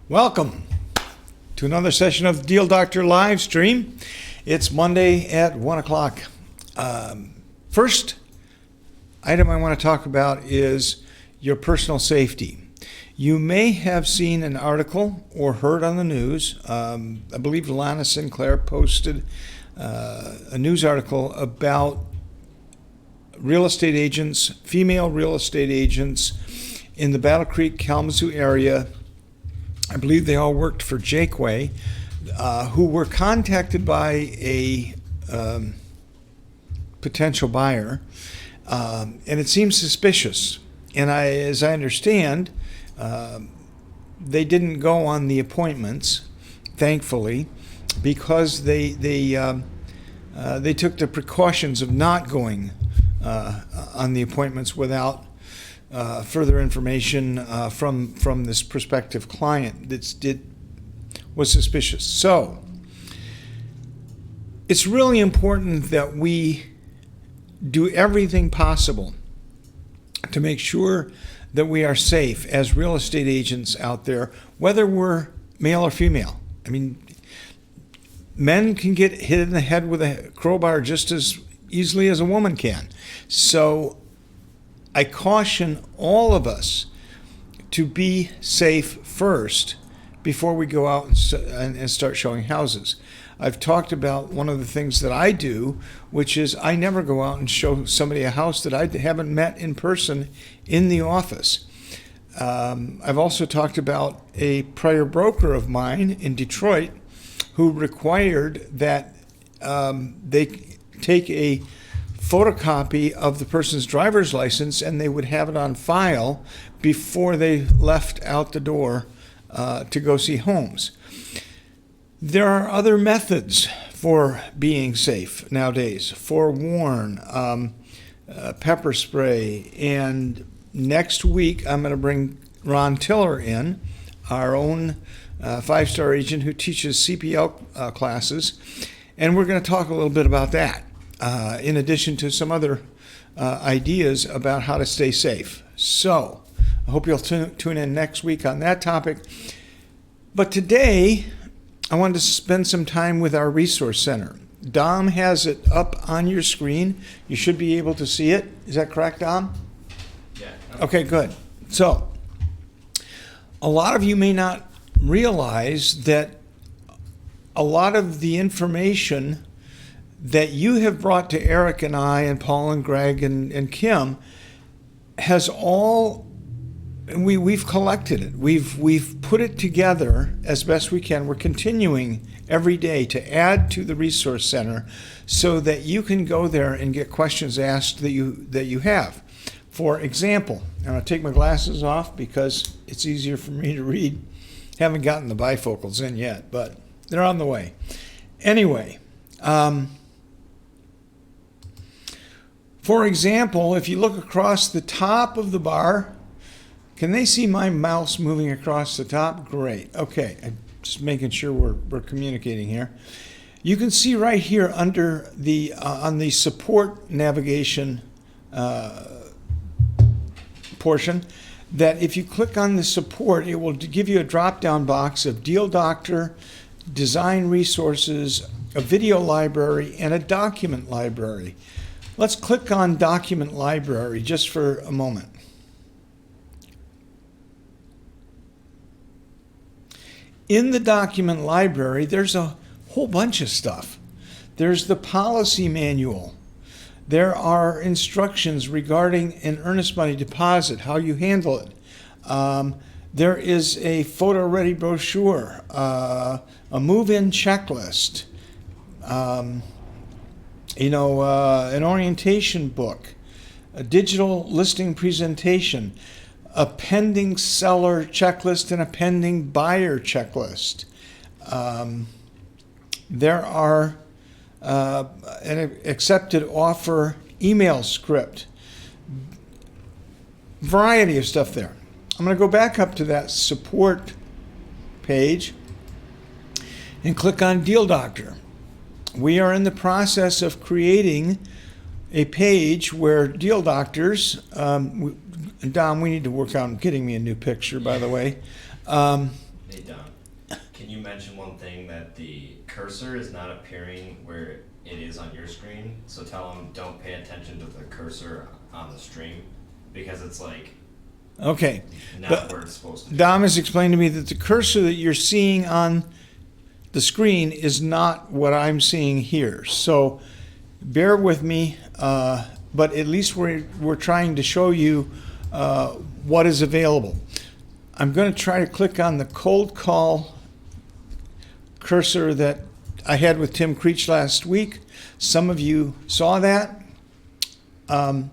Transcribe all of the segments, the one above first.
Welcome to another session of Deal Doctor Livestream. It's Monday at 1 o'clock. First item I want to talk about is your personal safety. You may have seen an article or heard on the news. I believe Lana Sinclair posted a news article about real estate agents, female real estate agents in the Battle Creek, Kalamazoo area. I believe they all worked for Jakeway, who were contacted by a potential buyer, and it seems suspicious. And as I understand, they didn't go on the appointments, thankfully, because they took the precautions of not going on the appointments without further information from this prospective client that was suspicious. So it's really important that we do everything possible to make sure that we are safe as real estate agents out there, whether we're male or female. I mean, men can get hit in the head with a crowbar just as easily as a woman can. So I caution all of us to be safe first before we go out and start showing houses. I've talked about one of the things that I do, which is I never go out and show somebody a house that I haven't met in person in the office. I've also talked about a prior broker of mine in Detroit who required that they take a photocopy of the person's driver's license and they would have it on file before they left out the door to go see homes. There are other methods for being safe nowadays. Forewarn, pepper spray, and next week I'm going to bring Ron Tiller in, our own five-star agent who teaches CPL classes, and we're going to talk a little bit about that. In addition to some other ideas about how to stay safe. So I hope you'll tune in next week on that topic. But today, I wanted to spend some time with our resource center. Dom has it up on your screen. You should be able to see it. Is that correct, Dom? Yeah. Okay, good. So a lot of you may not realize that a lot of the information that you have brought to Eric and I and Paul and Greg and Kim has all, we've collected it. We've put it together as best we can. We're continuing every day to add to the resource center so that you can go there and get questions asked that you have. For example, I'm going to take my glasses off because it's easier for me to read. Haven't gotten the bifocals in yet, but they're on the way. Anyway, for example, if you look across the top of the bar, can they see my mouse moving across the top? Great. Okay, I'm just making sure we're communicating here. You can see right here under the on the support navigation portion that if you click on the support, it will give you a drop-down box of Deal Doctor, design resources, a video library, and a document library. Let's click on Document Library just for a moment. In the Document Library, there's a whole bunch of stuff. There's the policy manual. There are instructions regarding an earnest money deposit, how you handle it. There is a photo-ready brochure, a move-in checklist, an orientation book, a digital listing presentation, a pending seller checklist, and a pending buyer checklist. There are an accepted offer email script, variety of stuff there. I'm going to go back up to that support page and click on Deal Doctor. We are in the process of creating a page where Deal Doctors, Dom, we need to work on getting me a new picture, by the way. Hey Don, can you mention one thing, that the cursor is not appearing where it is on your screen? So tell them don't pay attention to the cursor on the stream, because it's like Okay. not where it's supposed to be. Dom has explained to me that the cursor that you're seeing on the screen is not what I'm seeing here. So bear with me, but at least we're trying to show you what is available. I'm going to try to click on the cold call cursor that I had with Tim Creech last week. Some of you saw that. And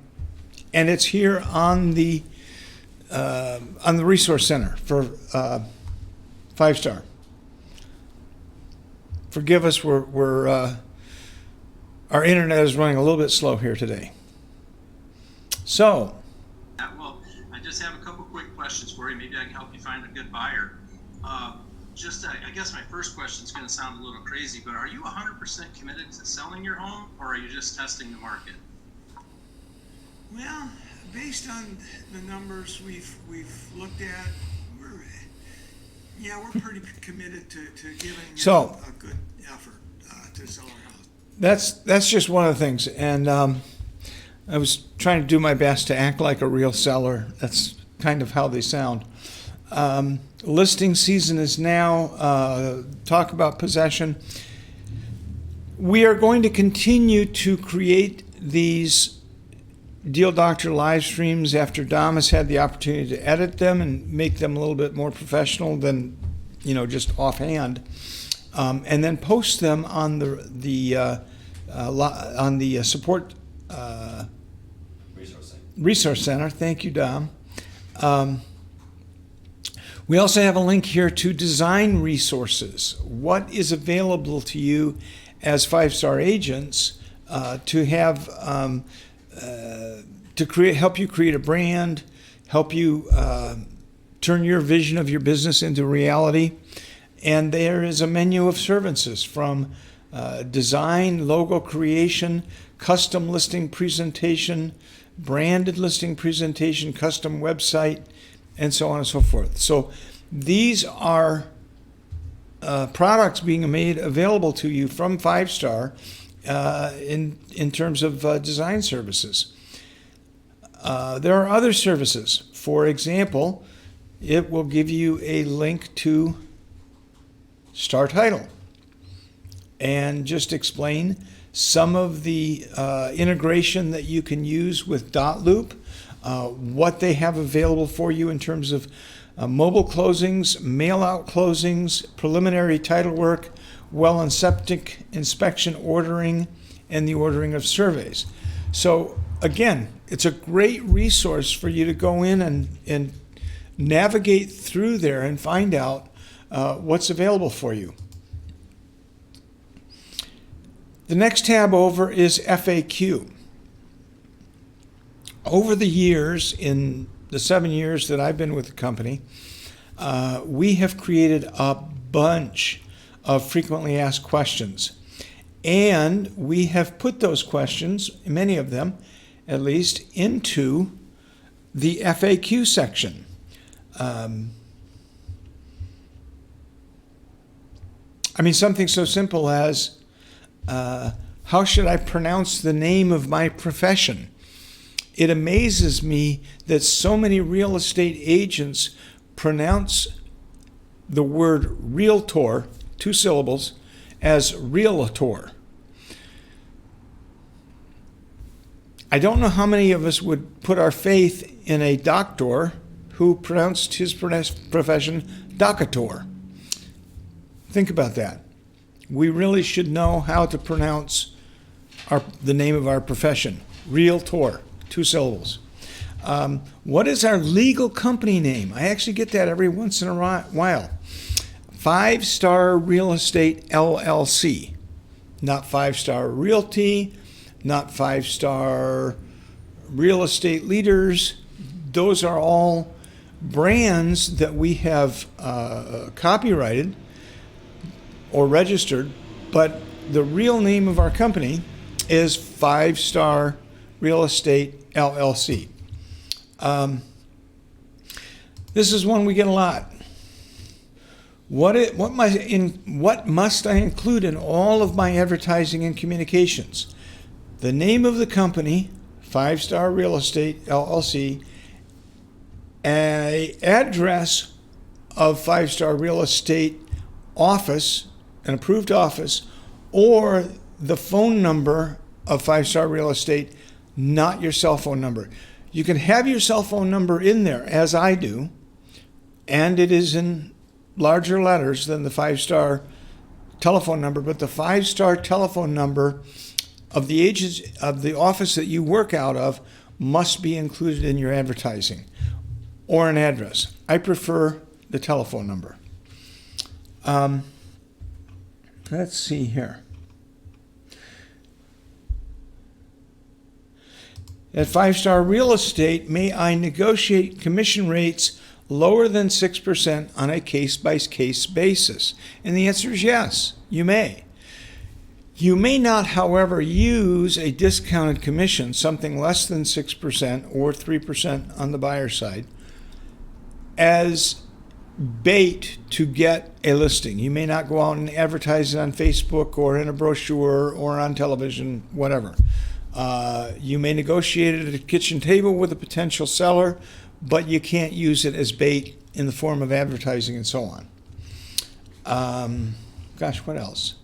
it's here on the Resource Center for 5-star. Forgive us, our internet is running a little bit slow here today. So, Well, I just have a couple quick questions for you. Maybe I can help you find a good buyer. I guess my first question is going to sound a little crazy, but are you 100% committed to selling your home, or are you just testing the market? Well, based on the numbers we've looked at, we're pretty committed to giving So- a good effort to sell our house. that's just one of the things. And I was trying to do my best to act like a real seller. That's kind of how they sound. Listing season is now. Talk about possession. We are going to continue to create these Deal Doctor live streams after Dom has had the opportunity to edit them and make them a little bit more professional than, just offhand, and then post them on the support resource center. Thank you, Dom. We also have a link here to design resources. What is available to you as 5-star agents to have help you create a brand, help you turn your vision of your business into reality. And there is a menu of services from design, logo creation, custom listing presentation, branded listing presentation, custom website, and so on and so forth. So these are products being made available to you from 5-star in terms of design services. There are other services. For example, it will give you a link to Star Title and just explain some of the integration that you can use with dotloop, what they have available for you in terms of mobile closings, mail-out closings, preliminary title work, well and septic inspection ordering, and the ordering of surveys. So again, it's a great resource for you to go in and navigate through there and find out what's available for you. The next tab over is FAQ. Over the years, in the 7 years that I've been with the company, we have created a bunch of frequently asked questions. And we have put those questions, many of them at least, into the FAQ section. Something so simple as, how should I pronounce the name of my profession? It amazes me that so many real estate agents pronounce the word realtor, 2 syllables, as realtor. I don't know how many of us would put our faith in a doctor who pronounced his profession docator. Think about that. We really should know how to pronounce the name of our profession. Realtor, 2 syllables. What is our legal company name? I actually get that every once in a while. 5-Star Real Estate LLC. Not 5-Star Realty, not 5-Star Real Estate Leaders. Those are all brands that we have copyrighted or registered, but the real name of our company is 5-Star Real Estate LLC. This is one we get a lot. What must I include in all of my advertising and communications? The name of the company, 5 Star Real Estate LLC, an address of 5 Star Real Estate office, an approved office, or the phone number of 5 Star Real Estate, not your cell phone number. You can have your cell phone number in there, as I do, and it is in larger letters than the 5 Star telephone number, but the 5 Star telephone number of the agents of the office that you work out of must be included in your advertising, or an address. I prefer the telephone number. Let's see here. At 5 Star Real Estate, may I negotiate commission rates lower than 6% on a case-by-case basis? And the answer is yes, you may. You may not, however, use a discounted commission, something less than 6% or 3% on the buyer side, as bait to get a listing. You may not go out and advertise it on Facebook or in a brochure or on television, whatever. You may negotiate it at a kitchen table with a potential seller, but you can't use it as bait in the form of advertising and so on. Gosh, what else?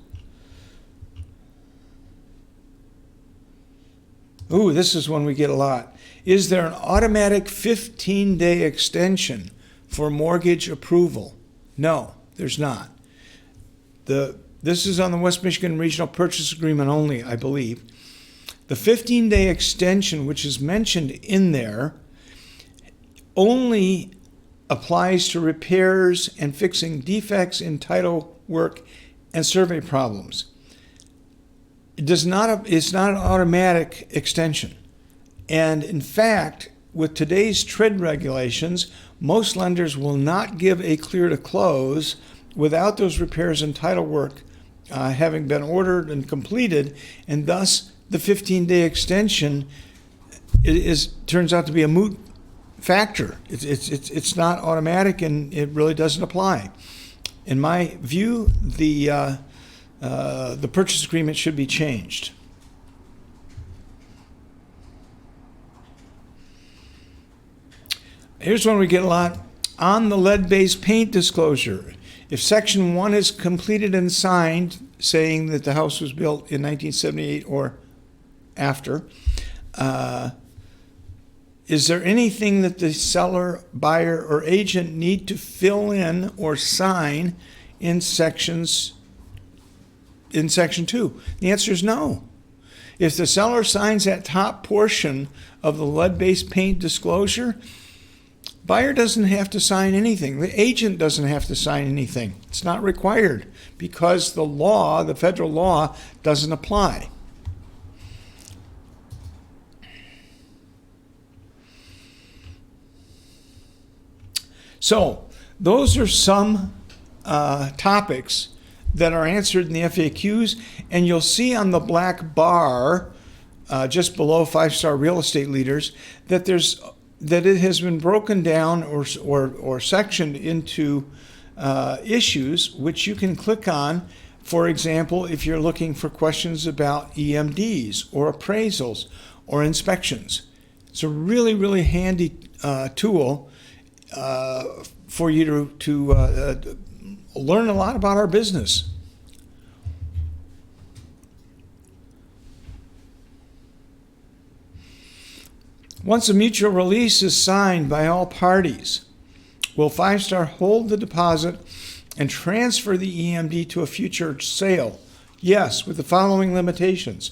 Ooh, this is one we get a lot. Is there an automatic 15-day extension for mortgage approval? No, there's not. This is on the West Michigan Regional Purchase Agreement only, I believe. The 15-day extension, which is mentioned in there, only applies to repairs and fixing defects in title work and survey problems. It's not an automatic extension. And in fact, with today's TRID regulations, most lenders will not give a clear to close without those repairs and title work having been ordered and completed, and thus the 15-day extension turns out to be a moot factor. It's not automatic, and it really doesn't apply. In my view, the purchase agreement should be changed. Here's one we get a lot. On the lead-based paint disclosure, if Section 1 is completed and signed, saying that the house was built in 1978 or after, is there anything that the seller, buyer, or agent need to fill in or sign in Section 2? The answer is no. If the seller signs that top portion of the lead-based paint disclosure, buyer doesn't have to sign anything. The agent doesn't have to sign anything. It's not required because the law, the federal law, doesn't apply. So those are some topics that are answered in the FAQs, and you'll see on the black bar just below 5 Star Real Estate Leaders that it has been broken down or sectioned into issues which you can click on. For example, if you're looking for questions about EMDs or appraisals or inspections, it's a really, really handy tool for you to learn a lot about our business. Once a mutual release is signed by all parties, will 5 Star hold the deposit and transfer the EMD to a future sale? Yes, with the following limitations.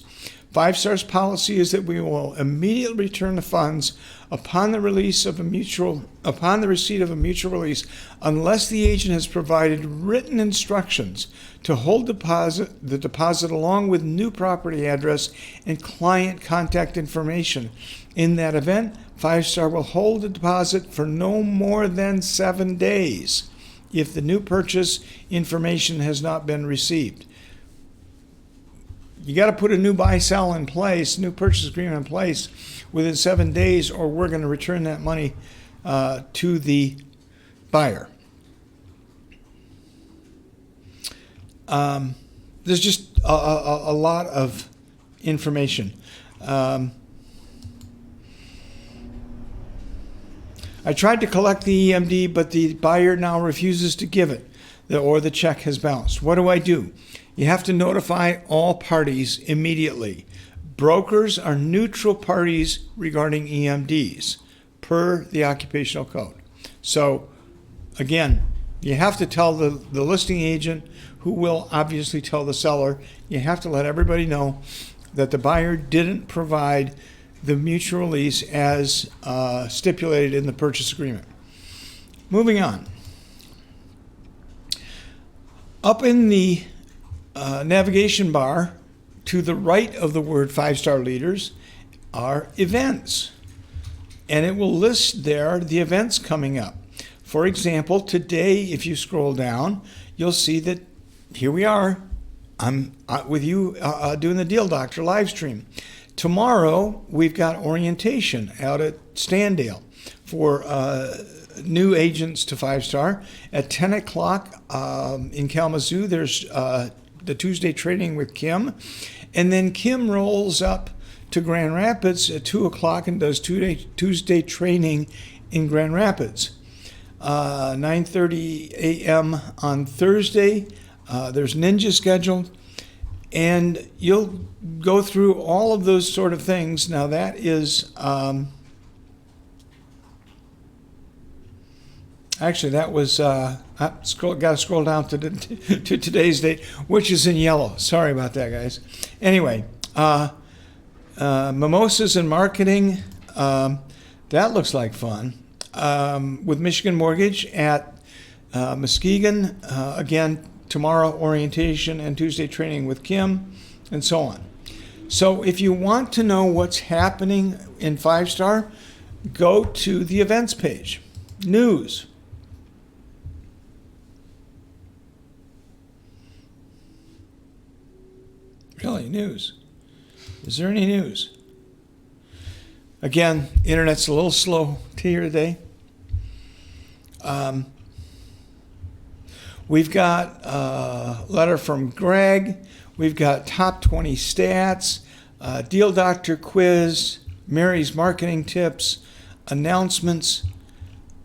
5 Star's policy is that we will immediately return the funds upon the receipt of a mutual release, unless the agent has provided written instructions to hold the deposit along with new property address and client contact information. In that event, 5 Star will hold the deposit for no more than 7 days if the new purchase information has not been received. You got to put a new buy-sell in place, new purchase agreement in place within 7 days, or we're going to return that money to the buyer. There's just a lot of information. I tried to collect the EMD, but the buyer now refuses to give it, or the check has bounced. What do? You have to notify all parties immediately. Brokers are neutral parties regarding EMDs per the occupational code. So, again, you have to tell the listing agent, who will obviously tell the seller. You have to let everybody know that the buyer didn't provide the mutual release as stipulated in the purchase agreement. Moving on. Up in the navigation bar to the right of the word 5-star leaders are events. And it will list there the events coming up. For example, today, if you scroll down, you'll see that here we are. I'm with you doing the Deal Doctor live stream. Tomorrow, we've got orientation out at Standale for new agents to 5-star. At 10 o'clock in Kalamazoo, there's the Tuesday training with Kim. And then Kim rolls up to Grand Rapids at 2 o'clock and does Tuesday training in Grand Rapids. 9:30 a.m. on Thursday, there's Ninja scheduled. And you'll go through all of those sort of things. Now that is, actually that was, got to scroll down to today's date, which is in yellow. Sorry about that, guys. Anyway, mimosas and marketing, that looks like fun. With Michigan Mortgage at Muskegon, again, tomorrow orientation and Tuesday training with Kim, and so on. So if you want to know what's happening in 5-star, go to the events page. News. Really, news. Is there any news? Again, internet's a little slow to hear today. We've got a letter from Greg. We've got top 20 stats, Deal Doctor quiz, Mary's marketing tips, announcements,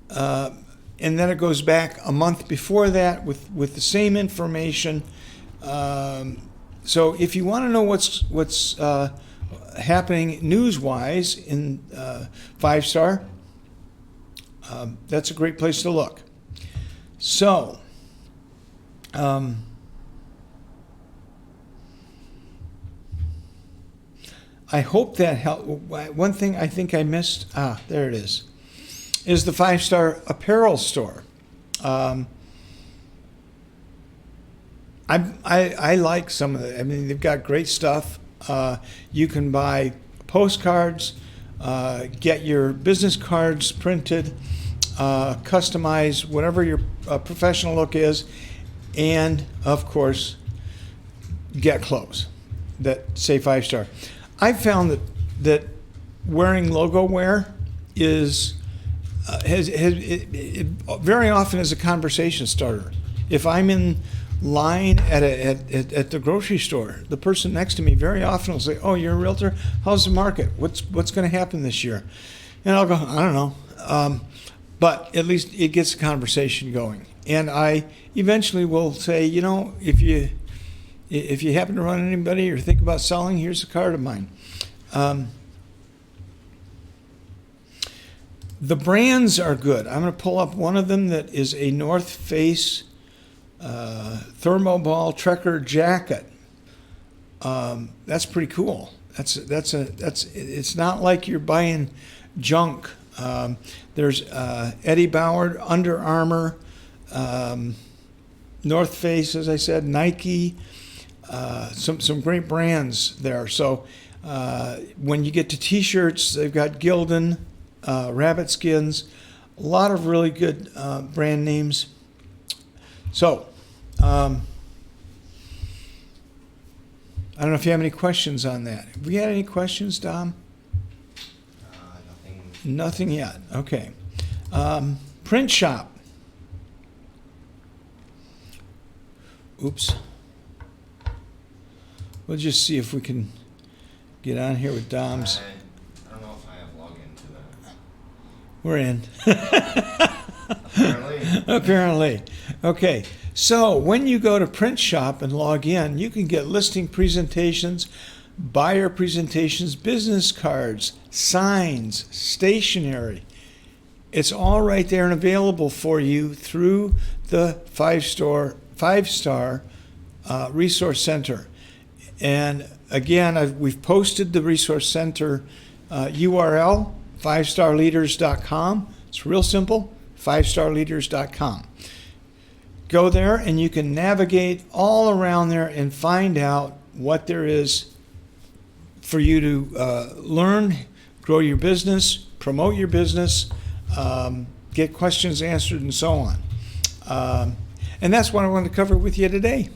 and then it goes back a month before that with the same information. So if you want to know what's happening news-wise in 5-star, that's a great place to look. So. I hope that helped. One thing I think I missed, there it is the 5-star apparel store. I like some of it. I mean, they've got great stuff. You can buy postcards, get your business cards printed, customize whatever your professional look is, and of course, get clothes that say 5-star. I've found that wearing logo wear is very often is a conversation starter. If I'm in line at the grocery store, the person next to me very often will say, "Oh, you're a realtor? How's the market? What's going to happen this year?" And I'll go, "I don't know," but at least it gets the conversation going. And I eventually will say, if you happen to run anybody or think about selling, here's a card of mine. The brands are good. I'm going to pull up one of them that is a North Face thermoball trekker jacket. That's pretty cool. It's not like you're buying junk. There's Eddie Bauer, Under Armour, North Face, as I said, Nike, some great brands there. So when you get to T-shirts, they've got Gildan, Rabbit Skins, a lot of really good brand names. So I don't know if you have any questions on that. Have we had any questions, Dom? Nothing yet. Okay. Print shop. Oops. We'll just see if we can get on here with Dom's. I don't know if I have login to that. We're in. Apparently. Apparently. Okay. So when you go to Print Shop and log in, you can get listing presentations, buyer presentations, business cards, signs, stationery. It's all right there and available for you through the five-star Resource Center. And again, we've posted the Resource Center URL, 5starleaders.com. It's real simple, 5starleaders.com. Go there and you can navigate all around there and find out what there is for you to learn, grow your business, promote your business, get questions answered, and so on. And that's what I wanted to cover with you today.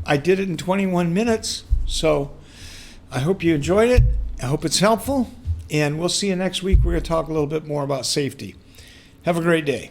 I did it in 21 minutes, so I hope you enjoyed it. I hope it's helpful, and we'll see you next week. We're going to talk a little bit more about safety. Have a great day.